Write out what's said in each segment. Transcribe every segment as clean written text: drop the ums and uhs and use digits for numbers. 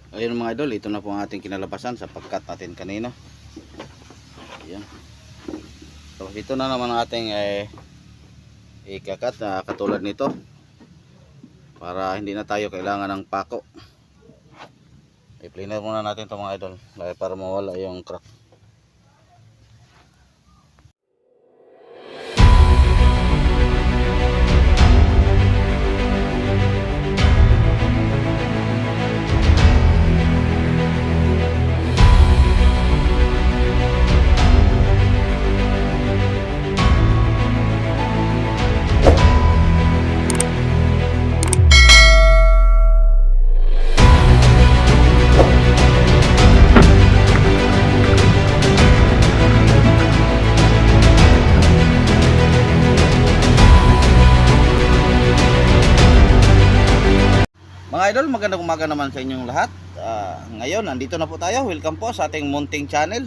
Ayun mga idol, ito na po ang ating kinalabasan sa pagkat natin kanina. Ayan. So ito na naman ang ating ikakat na katulad nito para hindi na tayo kailangan ng pako. I-planer muna natin ito mga idol para mawala yung crack. Mga idol, magandang umaga naman sa inyong lahat. Ngayon, nandito na po tayo. Welcome po sa ating munting channel.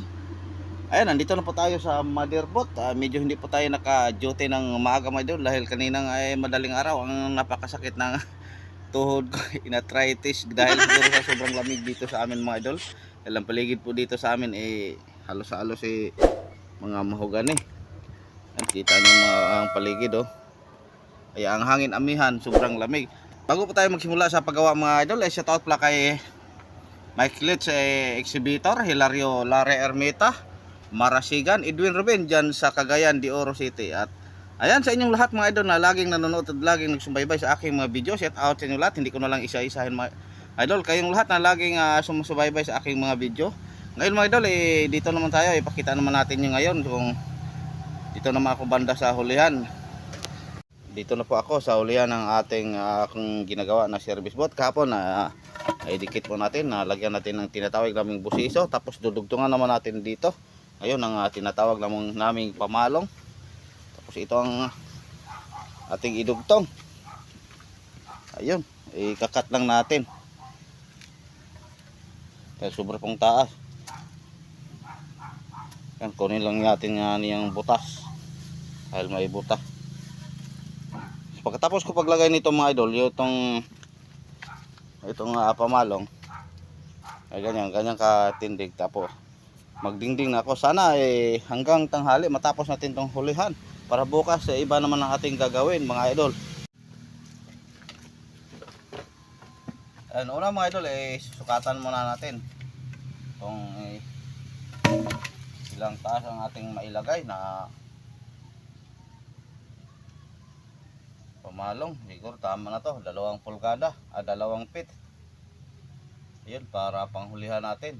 Ayan, nandito na po tayo sa motherboard. Medyo hindi po tayo naka-duty ng maaga mga idol dahil kaninang madaling araw ang napakasakit ng tuhod ko, in-arthritis dahil siguro sa sobrang lamig dito sa amin mga idol. Dahil ang paligid po dito sa amin halos-halos mga mahogani. Ayan, kita nyo ang paligid Ay, ang hangin amihan, sobrang lamig. Bago po tayo magsimula sa paggawa mga idol, shout out pala kay Mike Litz, exhibitor, Hilario Lare Ermita, Marasigan, Edwin Ruben dyan sa Cagayan de Oro City. At ayan sa inyong lahat mga idol na laging nanonood at laging nagsubaybay sa aking mga video. Shout out sa inyo lahat, hindi ko na lang isa-isahin mga idol. Kayong lahat na laging sumusubaybay sa aking mga video. Ngayon mga idol, dito naman tayo, ipakita naman natin yung ngayon kung dito naman ako banda sa hulihan. Dito na po ako sa ulian ng ating akong ginagawa na service boat. Kahapon idikit po natin, lagyan natin ng tinatawag naming busiso, tapos dudugtungan naman natin dito. Ayun ang tinatawag naming pamalong. Tapos ito ang ating idugtong. Ayun, ikakat lang natin. Kaya sobra pong taas. Yan, kunin lang natin yung butas. Dahil may butas. Pagkatapos ko paglagay nito mga idol, itong pamalong ay ganyan katindig. Tapos magdingding na ako. Sana hanggang tanghali matapos natin tong hulihan para bukas iba naman ang ating gagawin mga idol. Ayan, una mga idol susukatan muna natin kung ilang taas ang ating mailagay na pamalong. Siguro tama na to, 2 pulgada, 2 feet. Ayun, para panghulihan natin.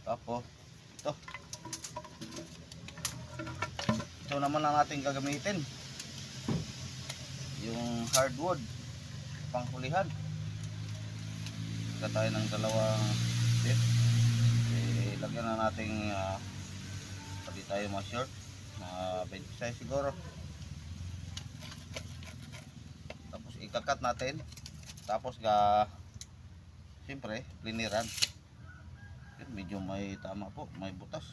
Tapos ito naman ang ating gagamitin, yung hardwood panghulihan. Ito tayo ng 2 feet. Lagyan na natin pati tayo mga short na 20 size siguro. Tapos ikakat natin, tapos siyempre pliniran. Medyo may tama po, may butas.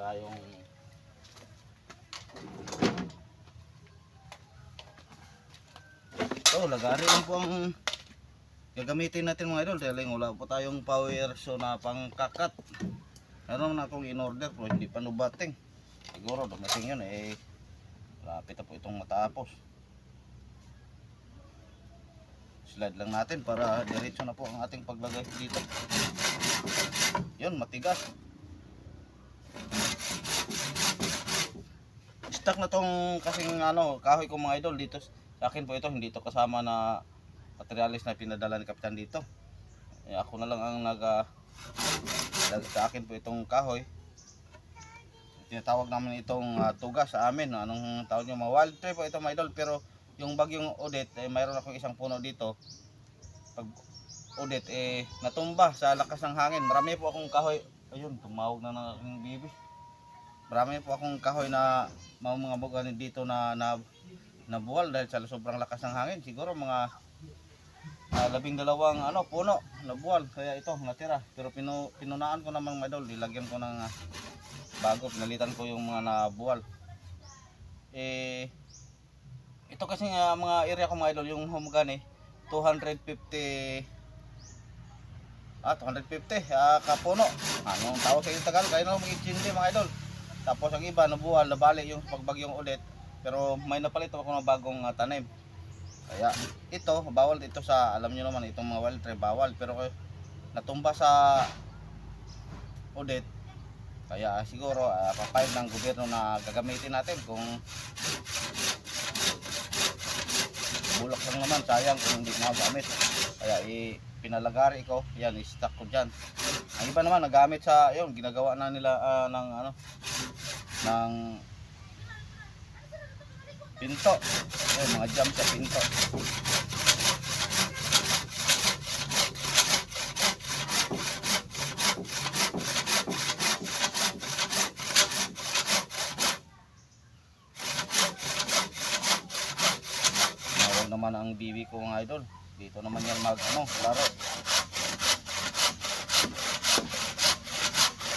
Tayong lagari lang po ang gagamitin natin mga idol dahil wala po tayong power so na pangkakat. Meron na akong in order pero hindi pa nubating. Siguro dumating yun lapit na po itong matapos. Slide lang natin para diretso na po ang ating paglagay dito. Yun, matigas. Stuck na tong kasing kahoy ko mga idol dito. Sa akin po ito, hindi ito kasama na materialis na pinadala ni Kapitan dito. Ako na lang ang sa akin po itong kahoy. Tinatawag namin itong tugas sa amin. Anong tawag nyo? Wild tree po ito mga idol. Pero yung bagyong Odette, mayroon akong isang puno dito. Pag Odette, natumba sa lakas ng hangin. Marami po akong kahoy. Ayun, tumawag na ng bibi. Marami po akong kahoy na mga bugani dito na nabuwal dahil sa sobrang lakas ng hangin. Siguro mga 12 ano puno na buwal, kaya ito natira. Pero pinunaan ko naman mga idol, nilagyan ko ng bago, pinalitan ko yung mga nabuwal. Ito kasi mga area ko mga idol, yung home gun 250 kapuno. Anong tawag sa yung Tagalog? Kayo na mag-intindi mga idol. Tapos ang iba nabuwal, nabali yung pagbagyong ulit. Pero may napalit ako ng bagong tanim. Kaya ito, bawal ito sa, alam niyo naman itong mga wild tree bawal. Pero natumba sa audit. Kaya siguro papayag ng gobyerno na gagamitin natin kung bulak lang naman, sayang kung hindi magamit. Kaya pinalagari ko, yan i-stock ko dyan. Ang iba naman nagamit sa, yun, ginagawa na nila ng pinto. Ayun, mga jam sa pinto. Nawag naman ang bibi ko mga idol. Dito naman yan laro.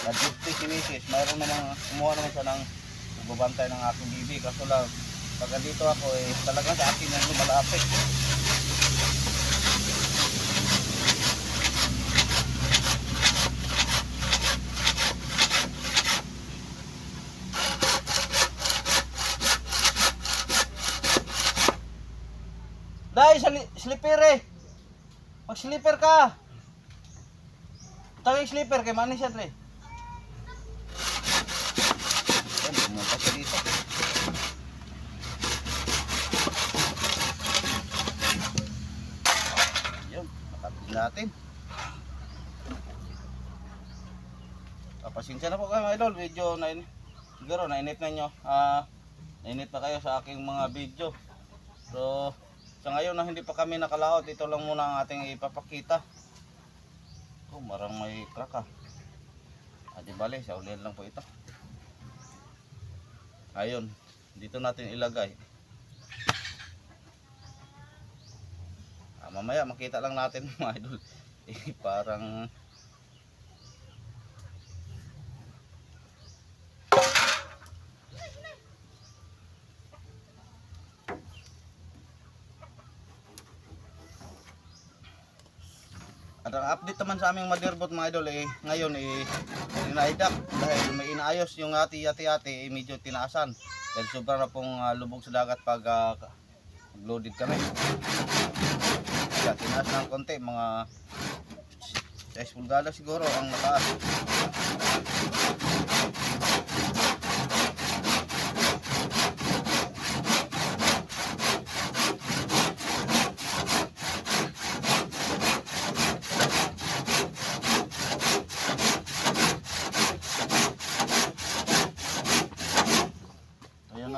Nag-duty si Mrs. Mayroon naman, kumuha naman siya ng pagbabantay ng aking bibi. Kaso lang, pag dito ako talagang sa akin yan lumalapit. Dahil slipper mag-slipper ka. Tagay slipper kay manis siya tre. Yan, pumunta siya dito. Yun, nakatin natin. Pasensya na po kayo mga idol, medyo siguro nainit na nyo. Nainit na kayo sa aking mga video. So sa ngayon na hindi pa kami nakalaot, ito lang muna ang ating ipapakita. Marang may crack di bale, sa ulihan lang po ito. Ayun, dito natin ilagay. Mamaya makita lang natin mga idol. Parang at ang update naman sa aming motherboard mga idol ngayon inaidak dahil may inaayos yung ati-ati medyo tinaasan dahil sobra na pong lubog sa dagat pag loaded kami. Kaya tinaas ng konti, mga 6 pulgada siguro ang nataas.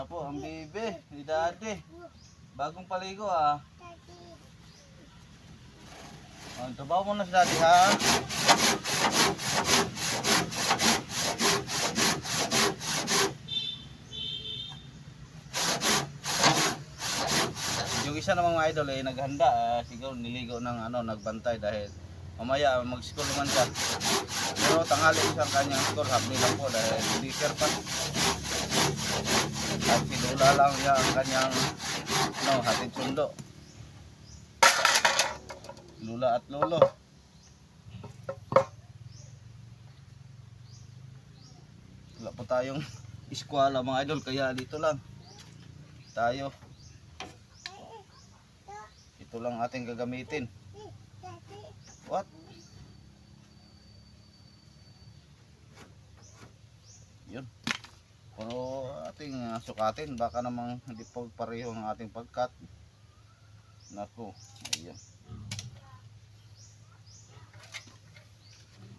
Po ang bebe ni Daddy, bagong paligo trabaho mo na si Daddy ha. Yung isa namang mga idol naghanda, siguro niligo ng nagbantay dahil mamaya mag-school naman siya. Pero tanghali isang kanyang school, hapli lang po dahil speaker pa. At si Lola lang niya ang kanyang hatid sundo. Lola at Lolo. Wala po tayong eskwela mga idol, kaya dito lang tayo. Ito lang ating gagamitin. What? Yun. Pero ating sukatin, baka namang hindi po pareho ang ating pagkat. Naku, ayun.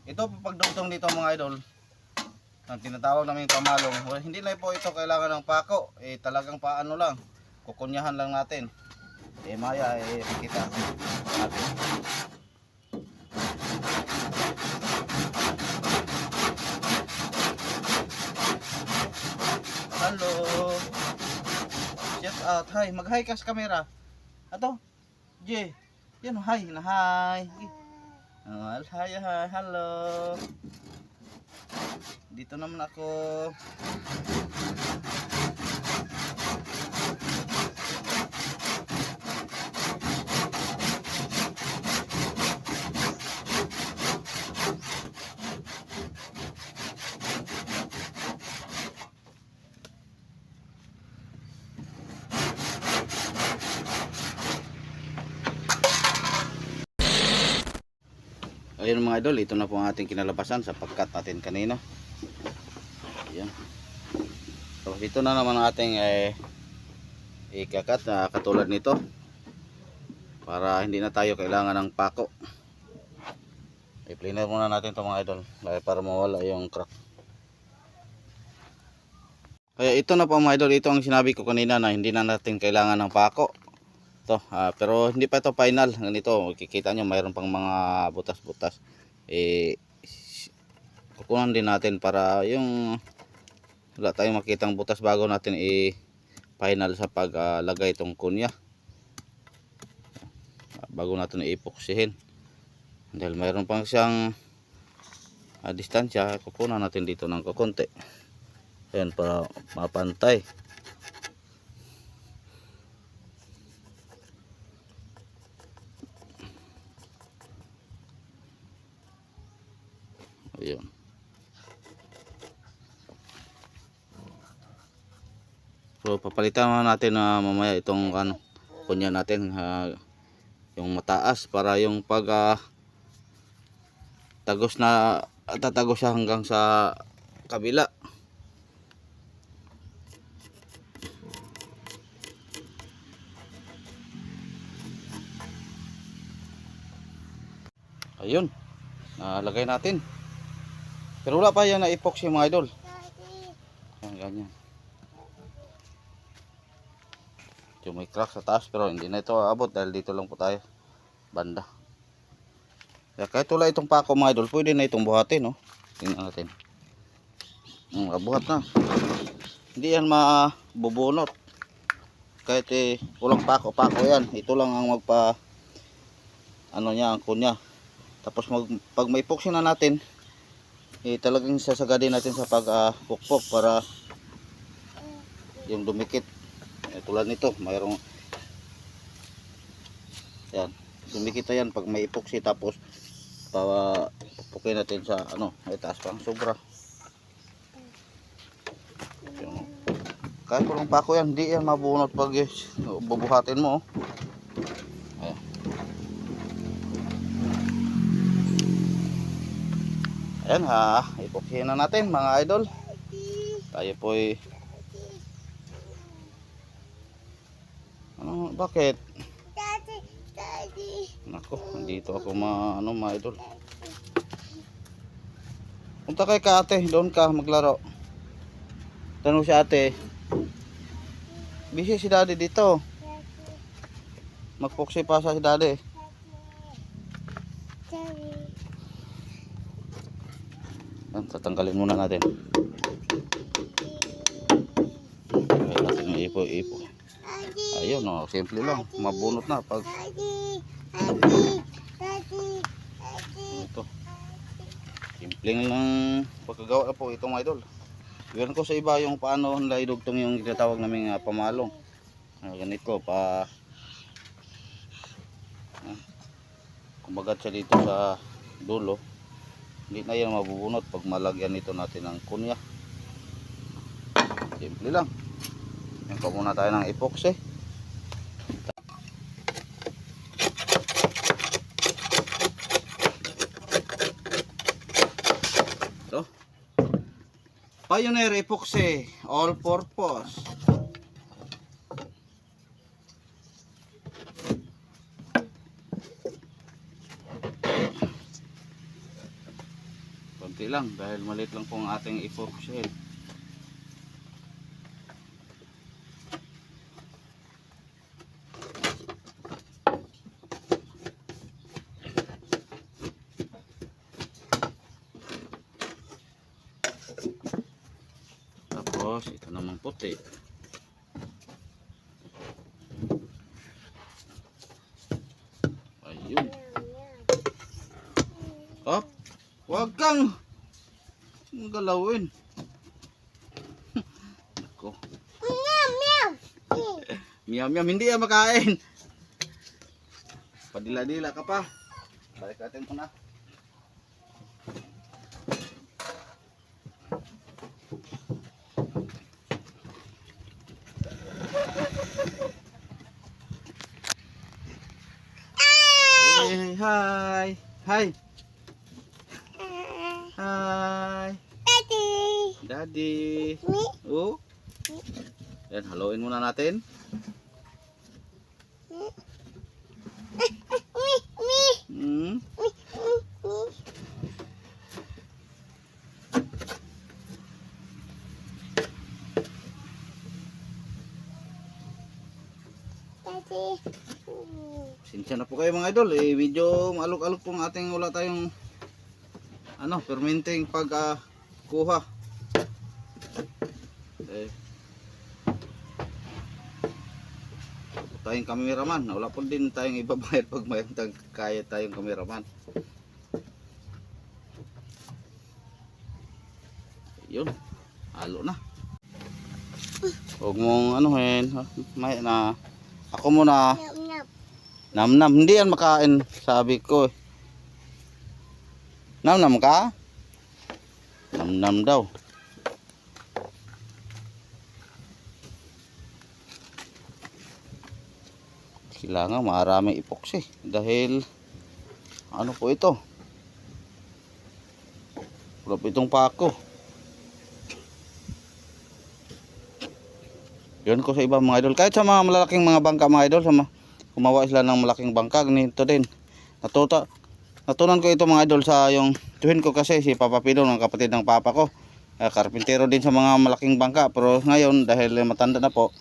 Ito pagdugtong dito mga idol, ang tinatawag namin pamalong, hindi na po ito kailangan ng pako, talagang paano lang, kukunyahan lang natin. Maya kita natin. Hello. Shout out. Hi, mag-hi ka sa camera. Ato. J. Yan, hi, na hi. Oh, hi, hi, hello. Dito naman ako. Ayun mga idol, ito na po ang ating kinalabasan sa pagkat natin kanina. Ayan. So ito na naman ang ating ikakat na katulad nito. Para hindi na tayo kailangan ng pako. I-planer muna natin ito mga idol para mawala yung crack. Kaya ito na po mga idol, ito ang sinabi ko kanina na hindi na natin kailangan ng pako. Ito, pero hindi pa ito final. Ganito, kikita nyo mayroon pang mga butas-butas. Kukunan din natin para yung wala tayong makitang butas bago natin i-final sa paglagay itong kunya. Bago natin i-epoxyhin. Dahil mayroon pang siyang distansya, kukunan natin dito ng kukunti. Ayan, para mapantay. Ayun. So papalitan natin mamaya itong kunya natin yung mataas para yung pag tagos na tatagos siya hanggang sa kabila. Ayun, nalagay natin. Pero wala pa yan na epoxy mga idol. Ayan, ganyan. Yung may crack sa taas pero hindi na ito aabot dahil dito lang po tayo banda. Kaya kahit wala itong pako mga idol, pwede na itong buhatin, no? Tingnan natin. Buhat na. Hindi yan mabubunot. Kahit walang pako-pako yan. Ito lang ang magpa niya, ang kunya. Tapos pag may epoxy na natin, talagang sasagadin natin sa pagpukpok para yung dumikit. Tulad nito, mayroong yan, dumikit na yan pag may epoxy. Tapos pupukin natin sa may taas pang sobra. Kahit walang pako yan, hindi yan mabunot pag bubuhatin mo. Ayan. Ayan, epoxyhin na natin mga idol. Tayo po'y bakit? Nako, dito ako mga idol. Punta kay ka ate, doon ka maglaro. Tanong si ate. Busy si daddy dito. Magpoxy pa sa si daddy. Yan, tatanggalin muna natin. Kaya natin yung ipo-ipo. Ayun, simple lang. Mabunot na pag ito. Simple lang pagkagawa na po itong idol. Ganun ko sa iba yung paano nila idugtong yung tinatawag naming pamalong. Ganito pa kumagat siya dito sa dulo. Hindi na yan mabubunot pag malagyan nito natin ng kunya. Simple lang. Yan pa muna tayo ng epoxy. Ito. Pioneer epoxy all purpose. Konti lang dahil maliit lang po ang ating epoxy. Tapos ito namang puti. Ayun. kang galawin. Ako. Meow meow, hindi yan makain. Padila-dila ka pa. Balik natin muna. Hey, hi. Hi. Hi. Daddy. Daddy. Me. Oh. Yan, haluin muna natin. Me. Hmm. Daddy. Sinsya na po kayo mga idol. Medyo maalok-alok po ang ating wala tayong fermenting pag kuha. Tayong cameraman, wala po din tayong ibabayad pag may kaya tayong cameraman. Yun, halo na. Huwag mong may na ako muna. Namnam, hindi yan makain, sabi ko. Namnam ka? Namnam daw. Kailangan maraming epoxy dahil ano po ito, wala po itong pako. Yun ko sa iba mga idol, kahit sa mga malalaking mga bangka mga idol, gumawa sila ng malaking bangka, ganito din. Natunan ko ito mga idol sa yung tuhin ko, kasi si Papa Pido, ng kapatid ng papa ko, karpintero din sa mga malaking bangka, pero ngayon dahil matanda na po,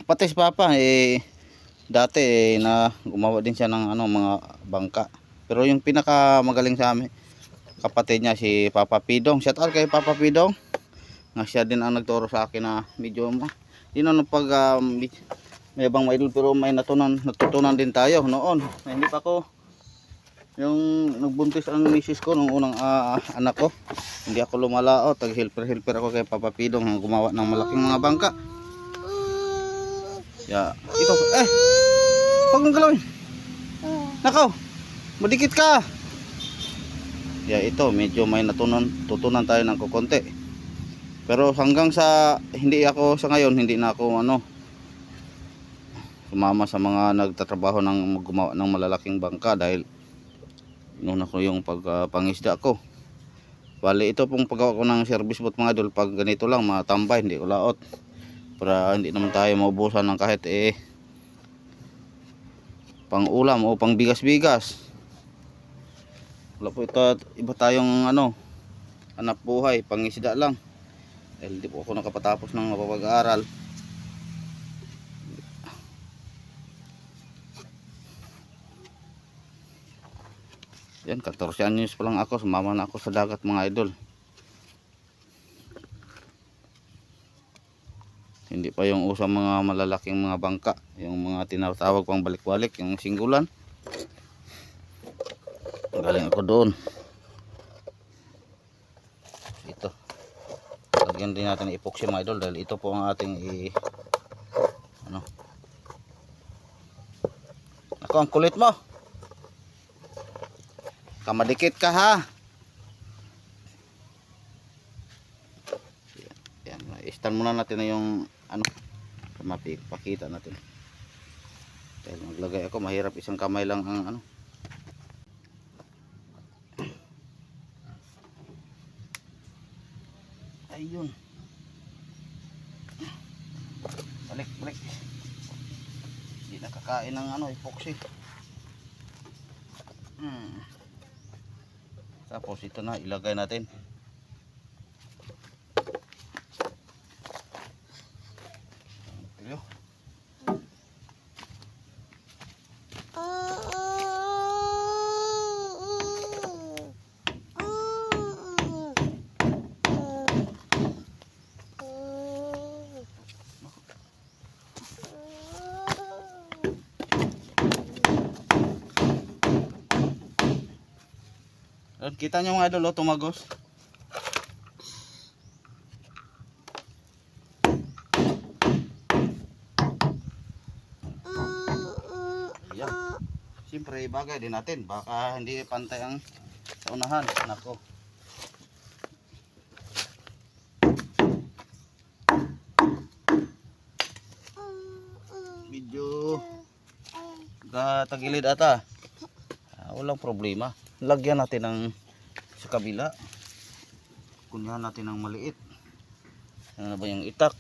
pati si Papa dati na gumawa din siya ng mga bangka. Pero yung pinaka magaling sa amin, kapatid niya, si Papa Pidong. Shout out kay Papa Pidong. Nga siya din ang nagturo sa akin na medyo di na pag may ibang maidol, pero may natutunan din tayo noon. Hindi pa ako yung nagbuntis ang misis ko nung unang anak ko. Hindi ako lumalaot, helper ako kay Papa Pidong ang gumawa ng malaking mga bangka. Ya, ito. Huwag mong galawin. Nakaw, madikit ka. Ya, ito, medyo may tutunan tayo ng kukonti. Pero hanggang sa, hindi sa ngayon, hindi na ako sumama sa mga nagtatrabaho ng gumawa ng malalaking bangka dahil inuna ko yung pangisda ko. Bali, ito pong paggawa ko ng service boat mga idol, pag ganito lang, matambay, hindi ko laot. Para hindi naman tayo maubusan ng kahit pang ulam o pang bigas-bigas. Wala po ito, iba tayong hanap buhay, pangisda lang. Dahil hindi po ako nakapatapos ng mapapag-aaral. Yan, 14 anyos pa lang ako, sumama na ako sa dagat mga idol. Hindi pa yung usang mga malalaking mga bangka, yung mga tinatawag pang balik-balik, yung singgulan. Galing ako doon. Ito, lagyan din natin epoxy mga idol, dahil ito po ang ating ako, ang kulit mo, kamadikit ka ha. Yan, i-stand muna natin na yung pakita natin. Dahil maglagay ako, mahirap isang kamay lang ang ayun, balik hindi nakakain ng epoxy. Tapos ito na, ilagay natin. Kita nyo mga idol, oh, tumagos. Ayan. Siyempre, bagay din natin. Baka hindi pantay ang sa unahan. Nako. Medyo tagilid ata. Walang problema. Lagyan natin ng sa kabila. Kunyan natin ng maliit. Ano na ba yung itak?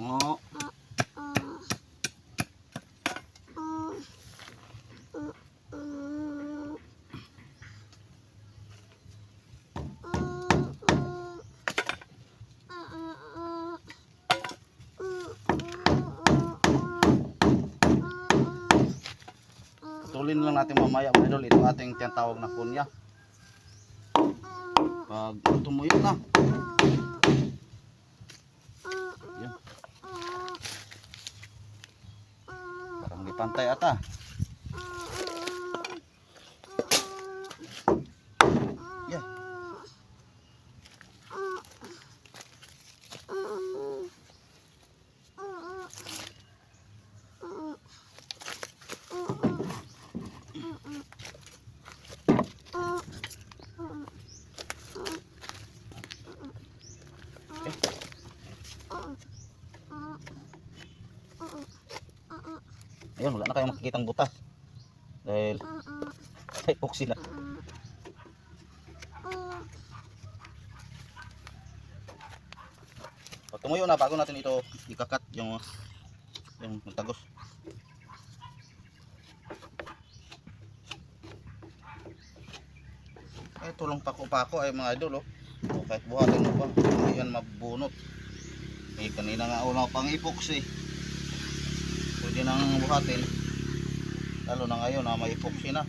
Oh. Tulin lang natin mamaya mga idol ito ating tinatawag na kunya. Pag tumuyo na. Yan. Parang di pantay ata. Yan. Ayun, wala na kayong makikitang butas. Dahil ay epoxy na. Pag tumuyo na, bago natin ito ikakat yung tagos. Ay, tulong pako-pako ay mga idol, oh. O, kahit buhatin mo pa, hindi yan mabunot. Eh, kanina nga una pang epoxy. Pwede nang buhatin. Lalo na ngayon na may epoxy na.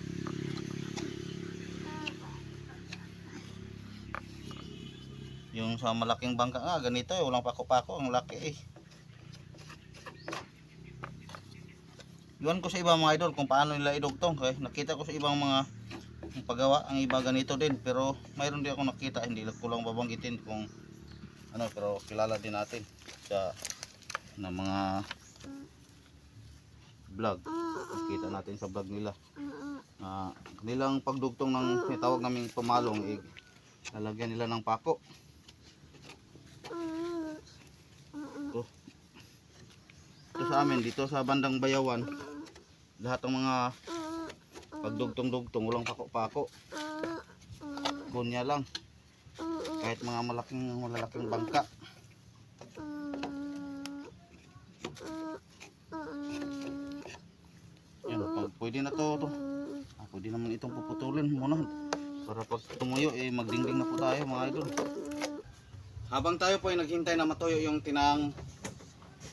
Yung sa malaking bangka nga, ganito eh, walang pako-pako, ang laki eh. Iwan ko sa ibang mga idol kung paano nila idugtong. Eh, nakita ko sa ibang mga paggawa, ang iba ganito din. Pero mayroon din ako nakita, hindi ko lang babanggitin kung ano, pero kilala din natin sa na mga vlog. Nakita natin sa vlog nila. Kanilang pagdugtong ng tawag naming pumalong, eh, lalagyan nila ng pako. Ito sa amin, dito sa bandang Bayawan, lahat ng mga pagdugtong-dugtong, walang pako-pako. Kunya lang. Kahit mga malalaking bangka. Yan, pwede na to. Pwede naman itong puputulin muna. Para pag tumuyo, eh, magdingding na po tayo mga idol. Habang tayo po ay naghintay na matuyo yung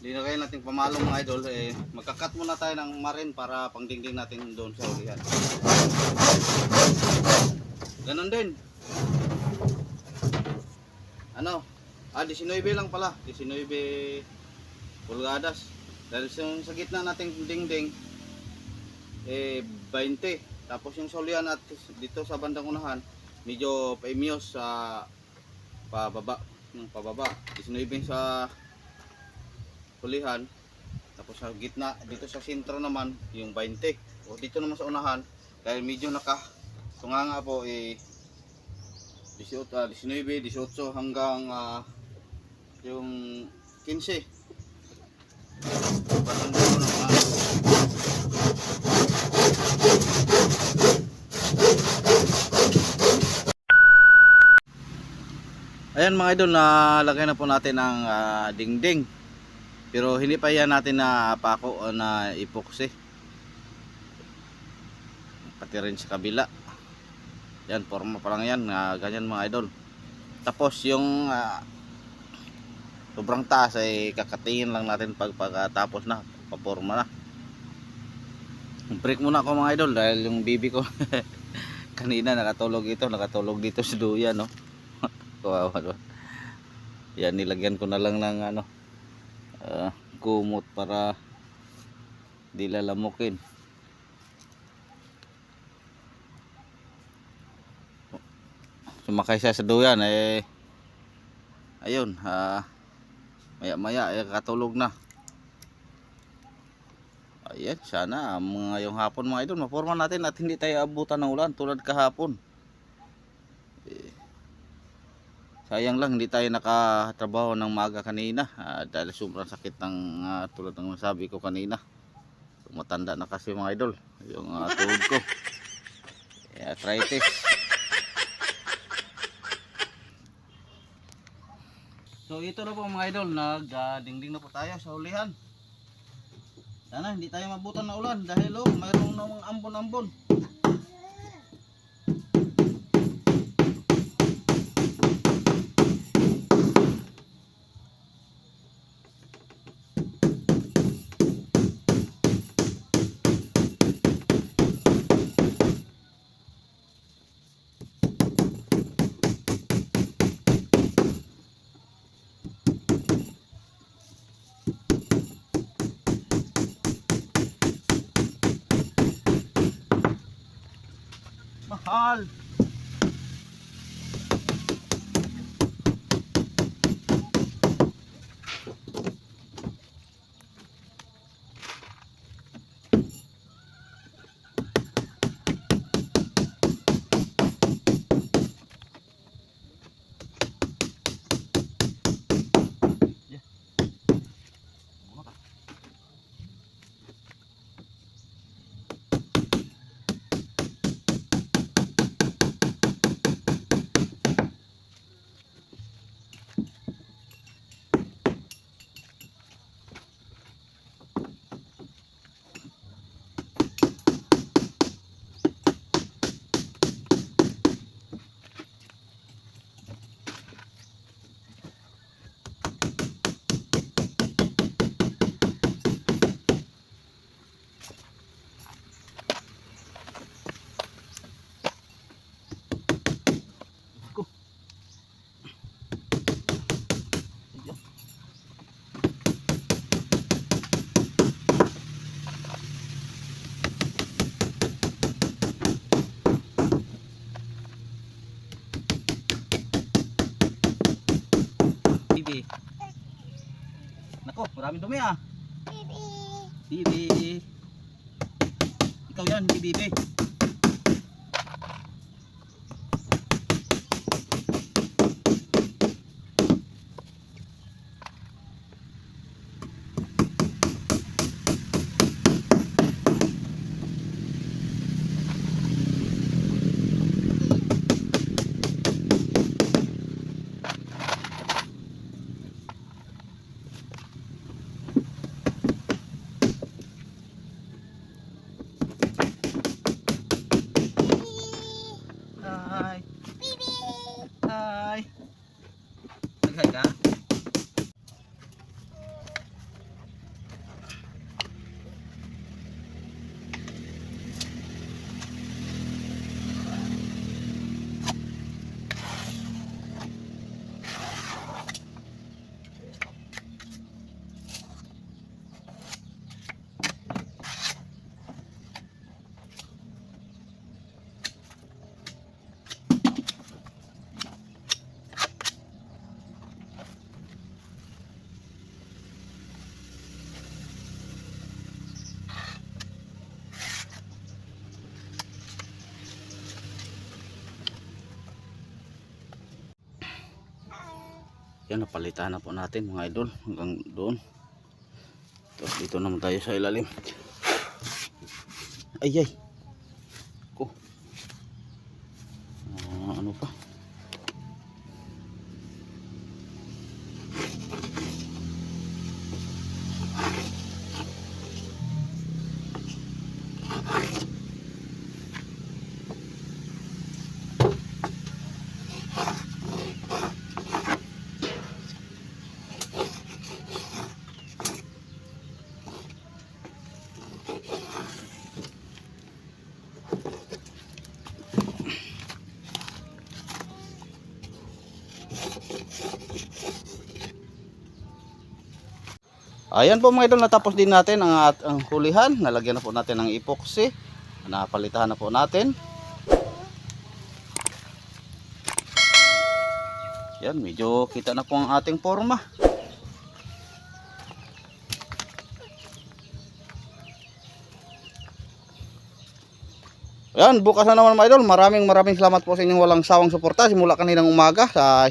linagay natin pamalong mga idol, eh, magkakat muna tayo ng marin para pangdingding natin doon sa ulihan. Ganon din. Ano? 19 lang pala. 19 pulgadas. Dahil sa gitna nating dingding, eh, 20. Tapos yung solian at dito sa bandang unahan, medyo paimyos sa pababa. Yung pababa. 19 sa pulihan. Tapos sa gitna, dito sa sentro naman, yung 20. O dito naman sa unahan, dahil medyo nakatunganga po, eh, 19, 18 hanggang yung 15. Ayan mga idol, nalagay na po natin ang dingding. Pero hindi pa yan natin na pako o na epoxy. Pati rin sa kabila. Yan, forma pa lang yan, ganyan mga idol. Tapos yung sobrang taas ay kakatingin lang natin pagkatapos na, paporma na. Break muna ako mga idol dahil yung bibi ko kanina nakatulog dito sa duyan, no. Kawawa doon. Yan, nilagyan ko na lang ng Kumot para di lalamukin. Sumakay siya sa duyan ayun, maya maya katulog na. Ayan, sana ngayong hapon mga idol maporma natin at hindi tayo abutan ng ulan tulad kahapon. Sayang lang hindi tayo nakatrabaho ng maaga kanina dahil sobrang sakit ng tulad ng nasabi ko kanina. Matanda na kasi mga idol yung tuhod ko. Arthritis. So ito na po mga idol, nagdingding na po tayo sa ulihan. Sana hindi tayo mabutan ng ulan dahil mayroong namang ambon-ambon. Mahal. Bibi. Nako, maraming dumi Bibi. Bibi. Ikaw yan, hindi bibi. Hi. Bibi. Hi. Nag-hi ka? Yan, napalitan na po natin mga idol hanggang doon. Tapos dito naman tayo sa ilalim. Ay ko. Ano pa? Ayan po mga idol, natapos din natin ang hulihan. Nalagyan na po natin ng epoxy. Napalitan na po natin. Yan, medyo kita na po ang ating forma. Yan, bukas na naman mga idol. Maraming salamat po sa inyong walang sawang suporta simula kaninang umaga sa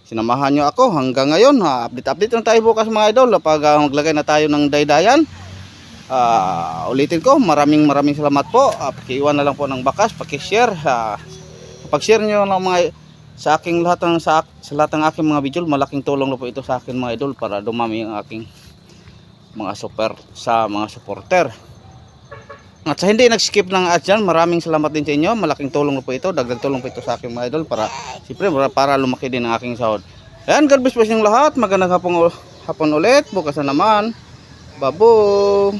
sinamahan nyo ako hanggang ngayon. Update na tayo bukas mga idol pag maglagay na tayo ng daydayan. Ulitin ko, maraming salamat po. Pakiiwan na lang po ng bakas, paki-share. Pag-share nyo lang mga sa aking lahat ng aking mga video, malaking tulong na po ito sa akin mga idol para dumami ang aking mga mga supporter. At sa hindi nag-skip ng ads dyan, maraming salamat din sa inyo. Malaking tulong na po ito, dagdag tulong po ito sa aking mga idol para siyempre para lumaki din ang aking sahod. Ayan, God bless po sa inyong lahat. Magandang hapon ulit. Bukas na naman. Babo.